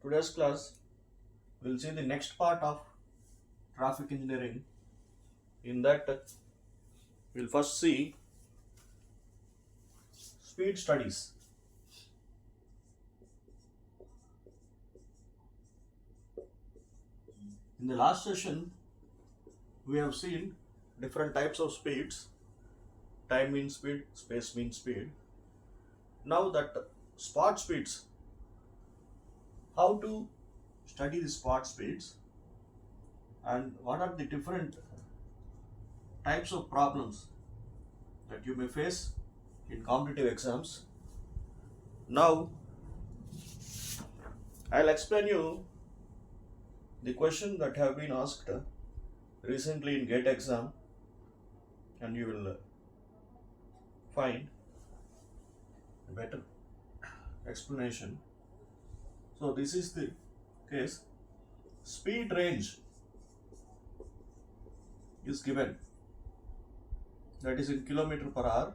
today's class we'll see the next part of traffic engineering. In that, we'll first see speed studies. In the last session, we have seen different types of speeds. Time means speed, space means speed. Now that spot speeds, how to study the spot speeds and what are the different types of problems that you may face in competitive exams. Now, I'll explain you the question that have been asked recently in GATE exam, and you will find a better explanation. So this is the case. Speed range is given, that is in kilometer per hour,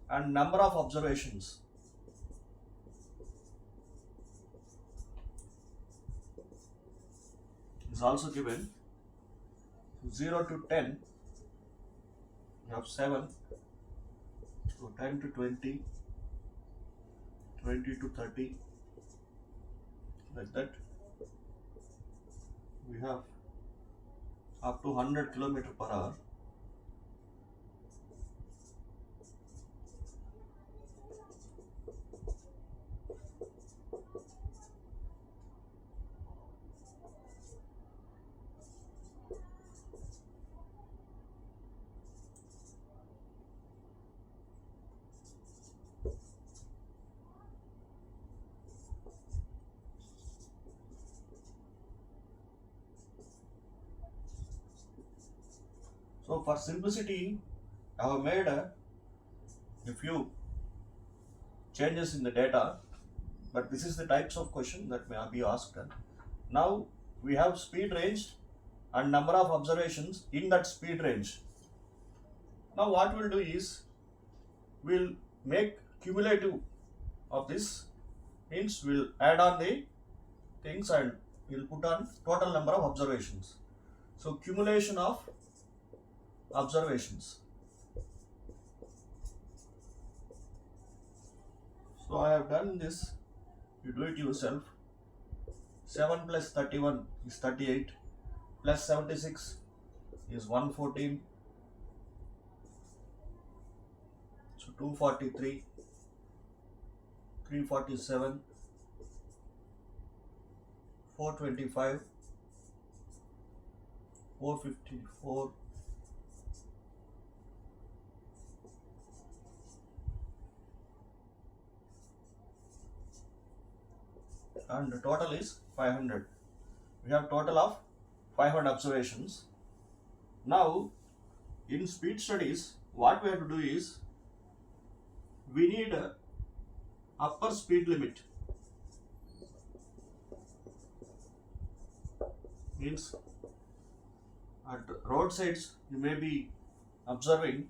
and number of observations is also given. 0 to 10 you have 7, so 10 to 20, 20 to 30, like that. We have up to 100 kilometer per hour. So for simplicity, I have made a few changes in the data, but this is the types of question that may be asked. Now we have speed range and number of observations in that speed range. Now what we'll do is, we'll make cumulative of this, means we'll add on the things and we'll put on total number of observations. So cumulation of observations. So I have done this, you do it yourself. 7 plus 31 is 38, plus 76 is 114, so 243, 347, 425, 454, and the total is 500. We have total of 500 observations. Now in speed studies, what we have to do is, we need a upper speed limit, means at roadsides you may be observing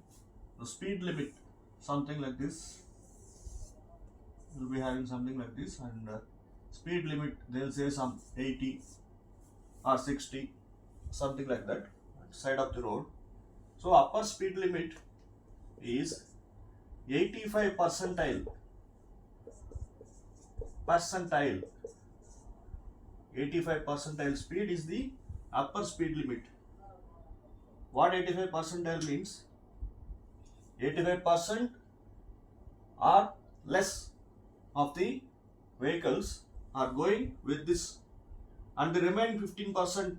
the speed limit something like this. You will be having something like this, and speed limit they'll say some 80 or 60, something like that, side of the road. So upper speed limit is 85 percentile. 85 percentile speed is the upper speed limit. What 85 percentile means? 85% or less of the vehicles are going with this, and the remaining 15%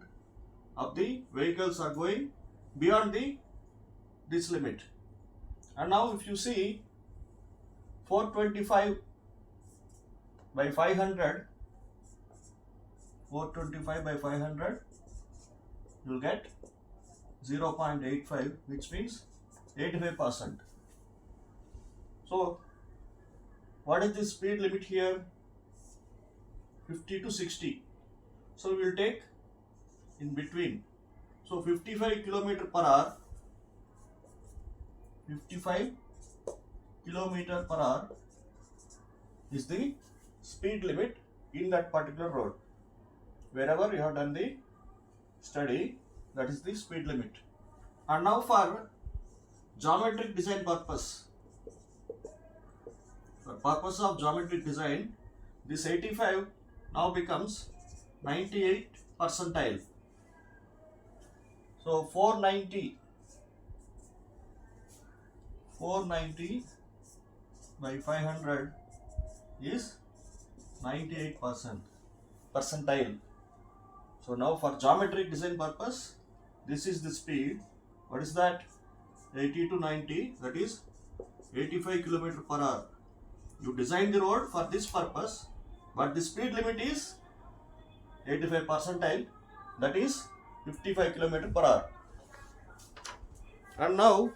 of the vehicles are going beyond this limit. And now if you see 425 by 500, 425 by 500, you will get 0.85, which means 85%. So what is the speed limit here? 50 to 60. So we will take in between. So 55 kilometer per hour, 55 kilometer per hour is the speed limit in that particular road. Wherever you have done the study, that is the speed limit. And now for geometric design purpose, for purpose of geometric design, this 85 now becomes 98 percentile. So 490 by 500 is 98 percentile. So now for geometric design purpose, this is the speed. What is that? 80 to 90, that is 85 km per hour. You design the road for this purpose, but the speed limit is 85 percentile, that is 55 km per hour. And now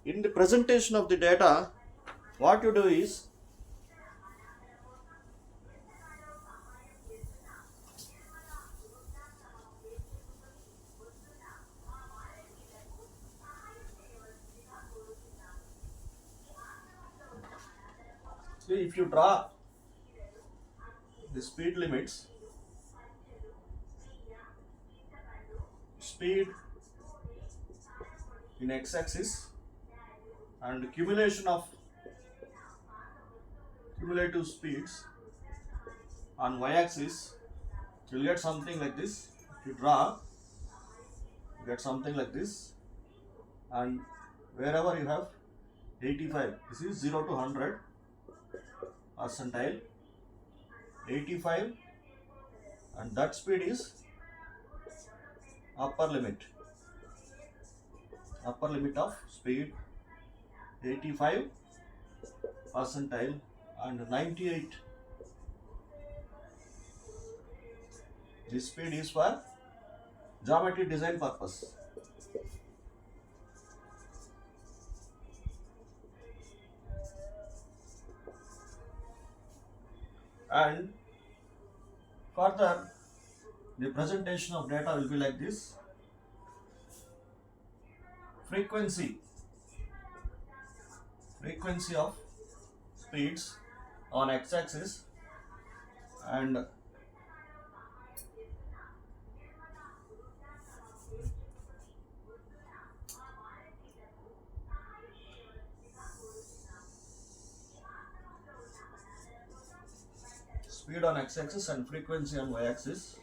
in the presentation of the data, what you do is, see, if you draw the speed limits, speed in x-axis and cumulative speeds on y-axis, you will get something like this. If you draw, you get something like this, and wherever you have 85, this is 0 to 100 percentile, 85, and that speed is upper limit of speed, 85 percentile, and 98. This speed is for geometry design purpose. And further, the presentation of data will be like this. Frequency of speeds on x-axis and speed on x-axis and frequency on y-axis.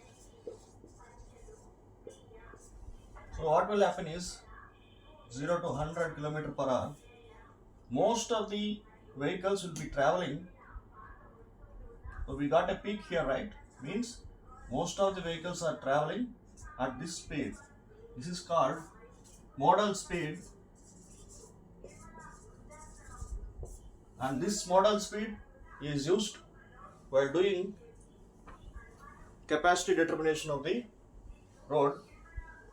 So what will happen is 0 to 100 km per hour, most of the vehicles will be traveling. So we got a peak here, right? Means most of the vehicles are traveling at this speed. This is called modal speed, and this modal speed is used while doing capacity determination of the road,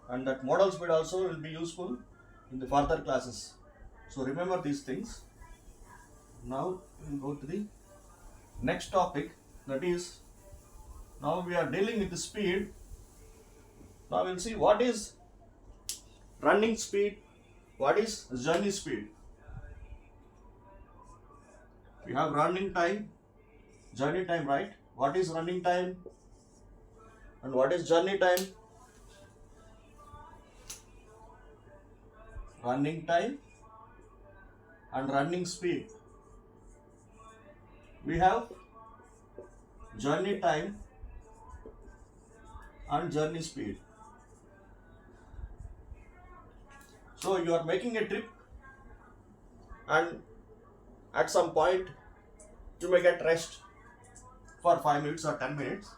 and that modal speed also will be useful in the further classes. So remember these things. Now we will go to the next topic, that is, now we are dealing with the speed. Now we will see what is running speed, what is journey speed. We have running time, journey time, right? What is running time and what is journey time? Running time and running speed. We have journey time and journey speed. So you are making a trip, and at some point you may get rest for 5 minutes or 10 minutes.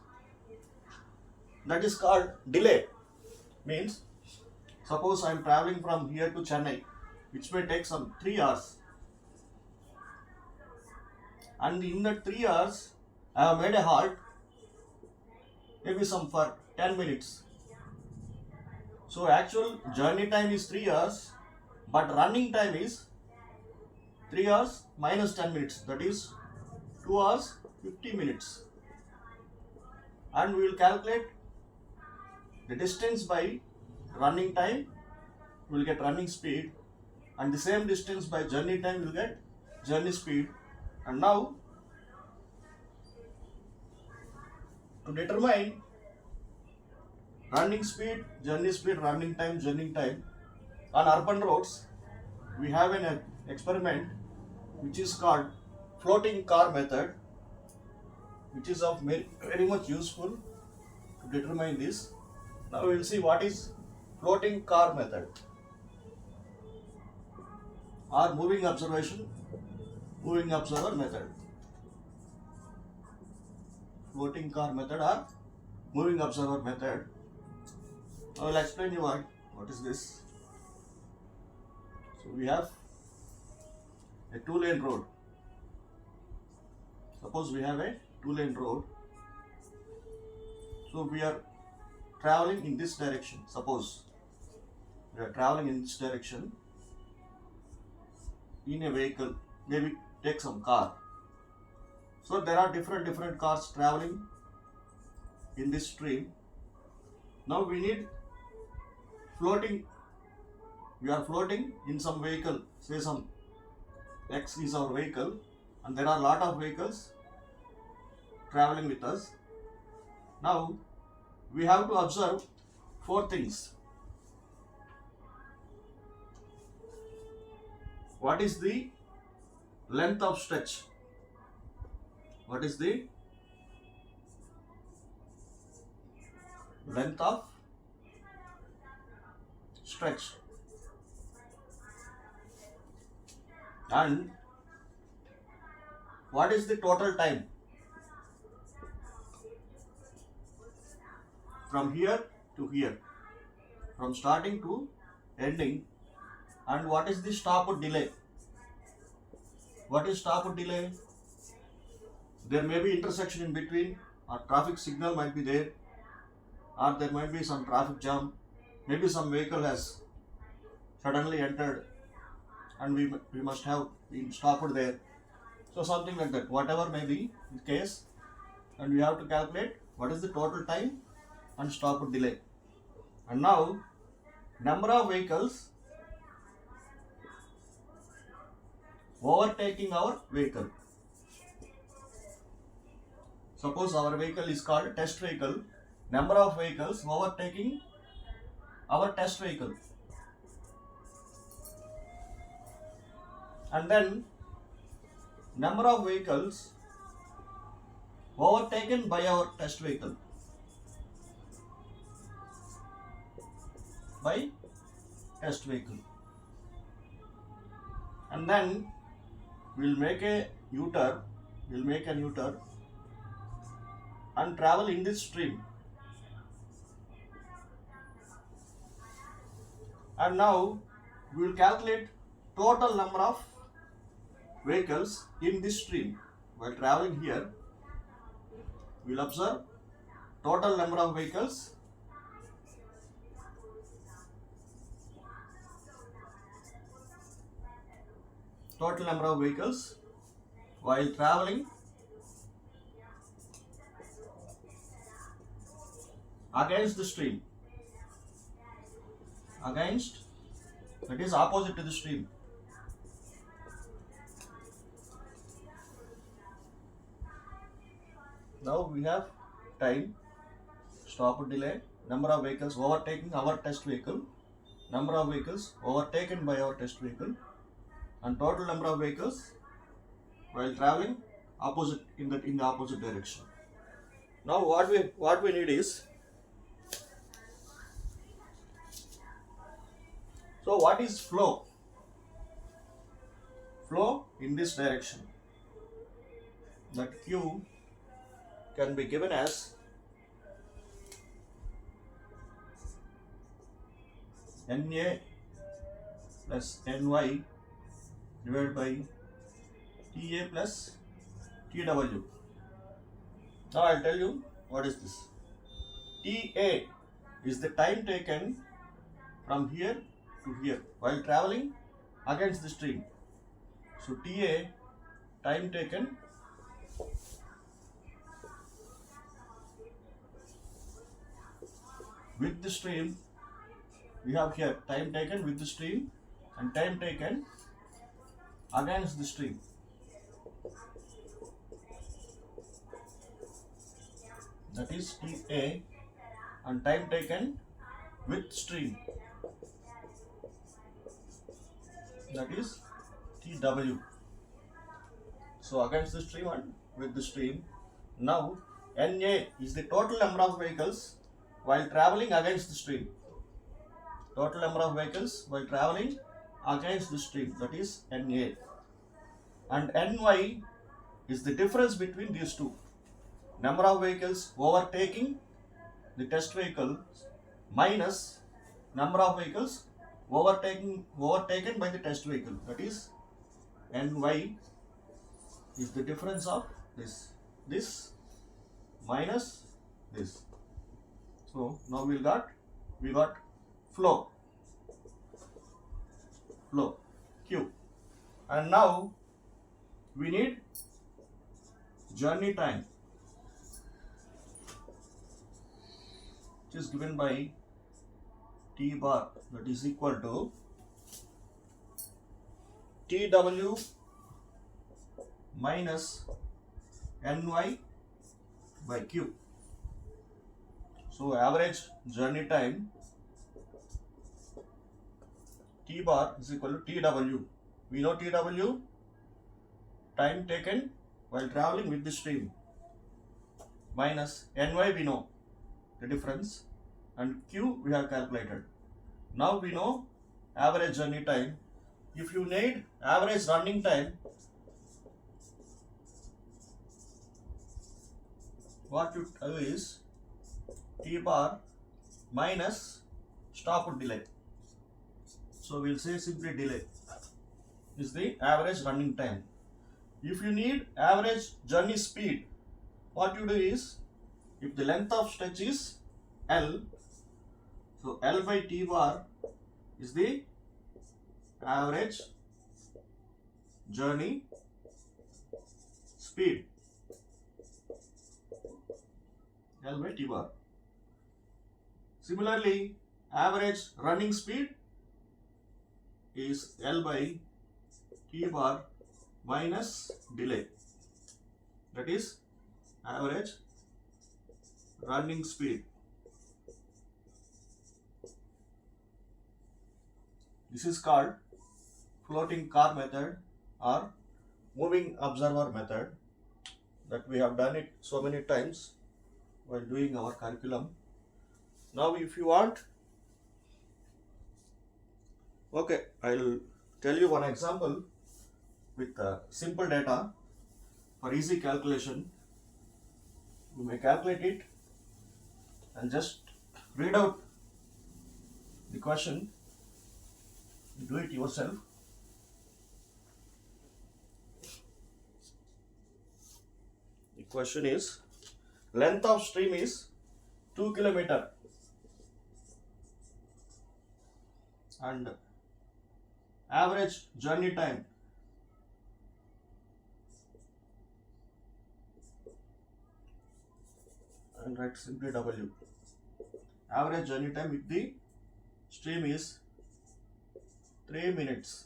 That is called delay. Means suppose I am traveling from here to Chennai, which may take some 3 hours, and in that 3 hours I have made a halt, maybe some for 10 minutes. So actual journey time is 3 hours, but running time is 3 hours minus 10 minutes, that is 2 hours 50 minutes. And we will calculate the distance by running time, we will get running speed, and the same distance by journey time we will get journey speed. And now To determine running speed, running time, journey time on urban roads, we have an experiment which is called floating car method, which is of very much useful to determine this. Now we will see what is floating car method or moving observer method. Floating car method or moving observer method. I will explain you what is this. So we have a 2-lane road. Suppose we have a 2-lane road. So we are traveling in this direction. Suppose we are traveling in this direction in a vehicle, maybe take some car. So there are different cars traveling in this stream. Now we need floating. We are floating in some vehicle, say some X is our vehicle, and there are a lot of vehicles traveling with us. Now we have to observe 4 things. What is the length of stretch? What is the length of stretch? And what is the total time from here to here, from starting to ending? And what is the stop delay? What is stop delay? There may be intersection in between, or traffic signal might be there, or there might be some traffic jam. Maybe some vehicle has suddenly entered and we must have been stopped there. So something like that, whatever may be the case, and we have to calculate what is the total time and stop delay. And now number of vehicles overtaking our vehicle. Suppose our vehicle is called test vehicle. Number of vehicles overtaking our test vehicle. And then number of vehicles overtaken by our test vehicle. By test vehicle. And then we'll make a U-turn. We'll make a U-turn and travel in this stream. And now we will calculate total number of vehicles in this stream. While traveling here, we will observe total number of vehicles while traveling against the stream. Against, that is opposite to the stream. Now we have time, stop delay, number of vehicles overtaking our test vehicle, number of vehicles overtaken by our test vehicle, and total number of vehicles while traveling opposite in the opposite direction. Now what we need is, so what is flow? Flow in this direction. That Q can be given as NA plus NY divided by TA plus TW. Now I'll tell you what is this. TA is the time taken from here to here while traveling against the stream. So TA, time taken with the stream. We have here time taken with the stream and time taken against the stream. that is TA, and time taken with stream, that is TW. So against the stream and with the stream. Now NA is the total number of vehicles while traveling against the stream. Total number of vehicles while traveling against the stream, that is NA. And NY is the difference between these two. Number of vehicles overtaking the test vehicle minus number of vehicles overtaken by the test vehicle, that is NY is the difference of this minus this. So now we got flow Q, and now we need journey time, which is given by T bar, that is equal to TW minus NY by Q. So average journey time T bar is equal to TW. We know TW, time taken while traveling with the stream, minus NY we know the difference, and Q we have calculated. Now we know average journey time. If you need average running time, what you do is T bar minus stop delay. So we'll say simply delay is the average running time. If you need average journey speed, what you do is, if the length of stretch is L, so L by T bar is the average journey speed, L by T bar. Similarly, average running speed is L by T bar minus delay, that is average running speed. This is called floating car method or moving observer method, that we have done it so many times while doing our curriculum. Now if you want, okay, I'll tell you one example with simple data for easy calculation. You may calculate it and just read out the question. You do it yourself. The question is, length of stream is 2 km and average journey time and write simply W. Average journey time with the stream is 3 minutes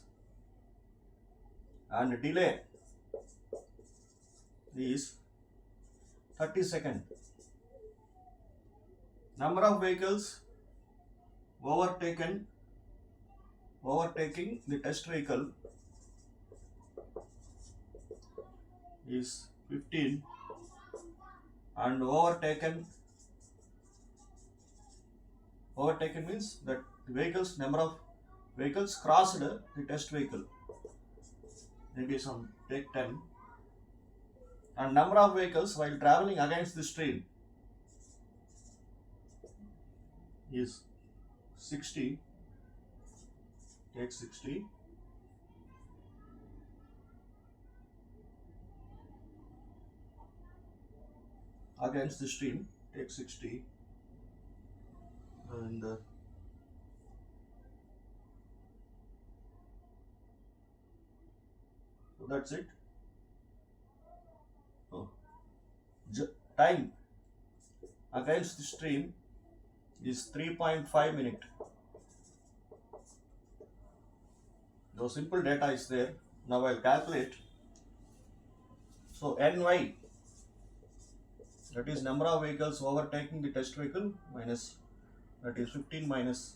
and delay is 30 seconds. Number of vehicles overtaking the test vehicle is 15, and overtaken means that the number of vehicles crossed the test vehicle, maybe some take 10, and number of vehicles while traveling against the stream is 60, take 60, against the stream, take 60, and so that's it. Oh. Time against the stream is 3.5 minutes. The simple data is there. Now I'll calculate. So NY that is number of vehicles overtaking the test vehicle minus, that is 15 minus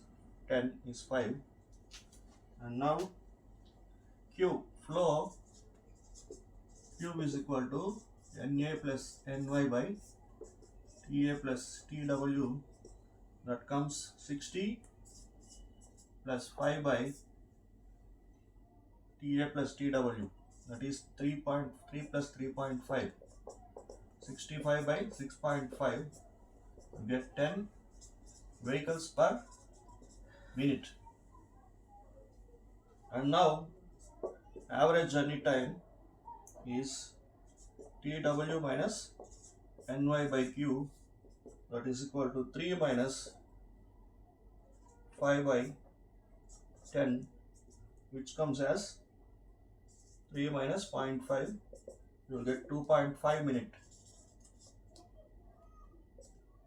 10 is 5. And now Q, flow Q is equal to NA plus NY by TA plus TW, that comes 60 plus 5 by TA plus TW, that is 3.3 plus 3.5, 65 by 6.5, you get 10 vehicles per minute. And now average journey time is TW minus NY by Q, that is equal to 3 minus 5 by 10, which comes as 3 minus 0.5, you will get 2.5 minute.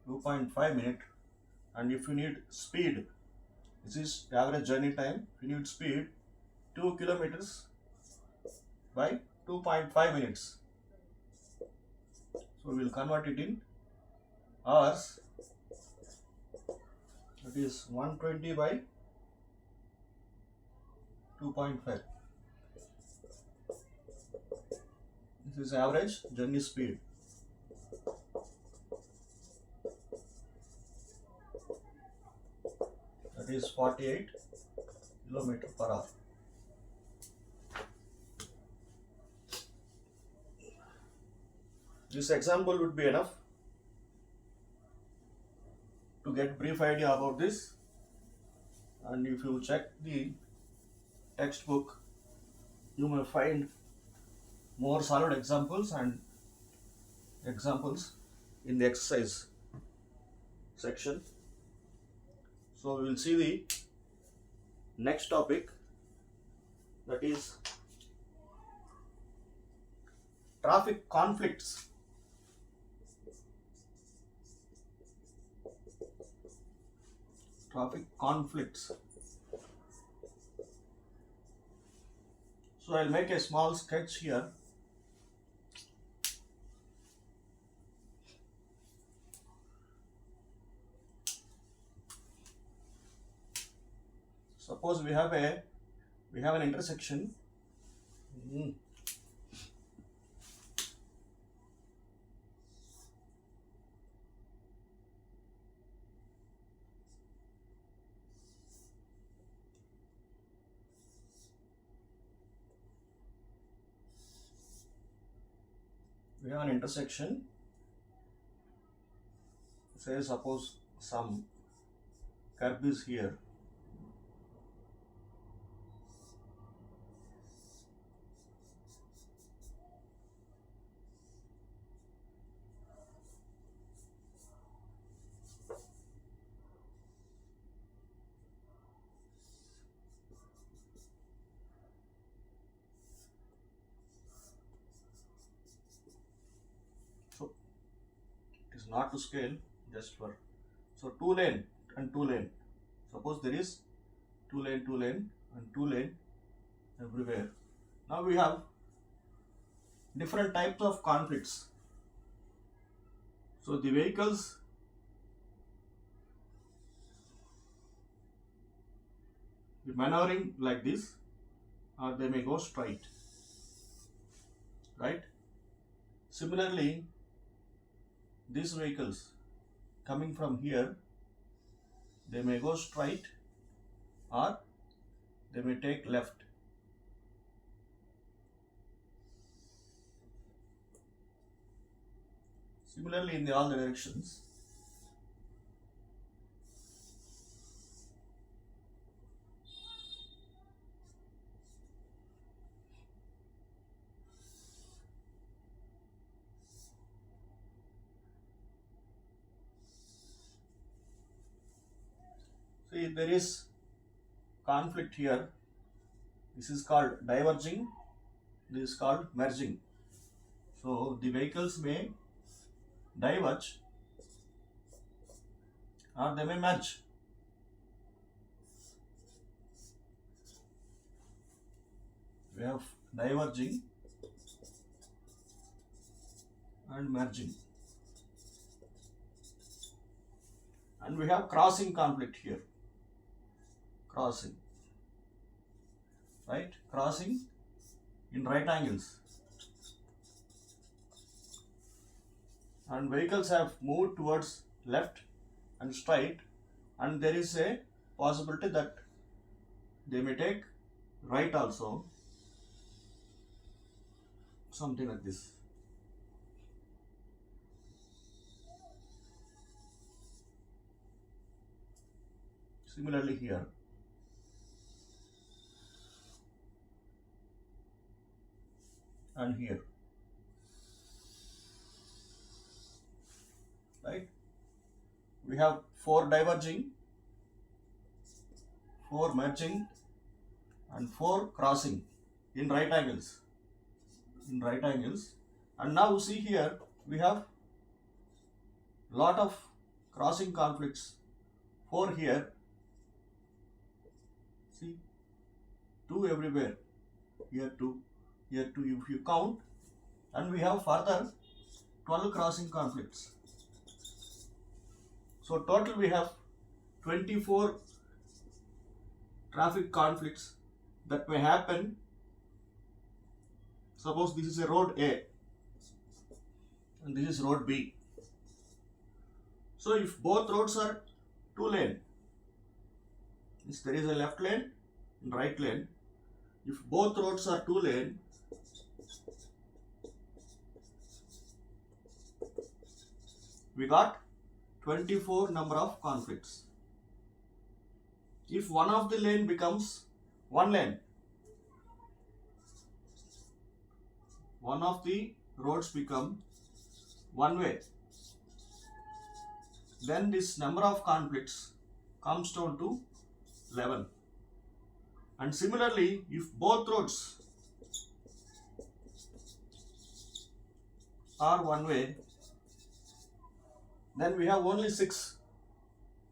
2.5 minute. And if you need speed, this is average journey time. If you need speed, 2 kilometers by 2.5 minutes. So we will convert it in hours. That is 120 by 2.5. This is average journey speed. That is 48 kilometers per hour. This example would be enough to get brief idea about this. And if you check the textbook, you may find more solid examples and examples in the exercise section. So we will see the next topic, that is traffic conflicts. Traffic conflicts. So I'll make a small sketch here. Suppose we have an intersection. We have an intersection. Say suppose some curb is here. So it is not to scale, just for, so 2 lane and 2 lane. Suppose there is 2 lane and 2 lane everywhere. Now we have different types of conflicts. So the vehicles be maneuvering like this, or they may go straight, right? Similarly, these vehicles coming from here, they may go straight or they may take left. Similarly, in all the directions. See, there is conflict here. This is called diverging, this is called merging. So the vehicles may diverge or they may merge. We have diverging and merging. and we have crossing conflict here. Crossing, right? Crossing in right angles. And vehicles have moved towards left and straight, and there is a possibility that they may take right also, something like this. Similarly here, and here, right? We have 4 diverging, 4 merging, and 4 crossing in right angles. And now see here, we have lot of crossing conflicts. 4 here, see, 2 everywhere, here 2, here 2 if you count, and we have further 12 crossing conflicts. So total we have 24 traffic conflicts that may happen. Suppose this is a road A and this is road B. So if both roads are 2 lane, means there is a left lane and right lane. If both roads are 2 lane, we got 24 number of conflicts. If one of the lane becomes 1 lane, one of the roads become one way, then this number of conflicts comes down to 11. And similarly, if both roads are one way, then we have only 6.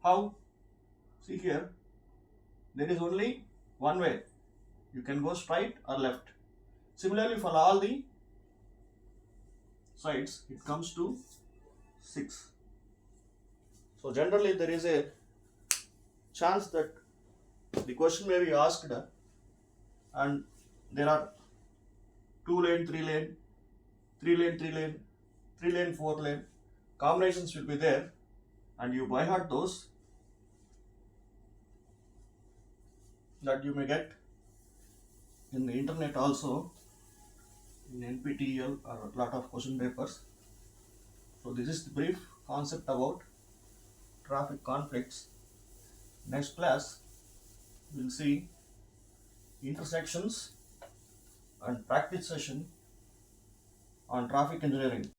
How? See here, there is only one way. You can go straight or left. Similarly, for all the sides, it comes to 6. So generally there is a chance that the question may be asked and there are 2 lane, 3 lane, 3 lane, 3 lane, 3 lane, 4 lane. Combinations will be there, and you by heart those that you may get in the internet also, in NPTEL or a lot of question papers. So this is the brief concept about traffic conflicts. Next class we will see intersections and practice session on traffic engineering.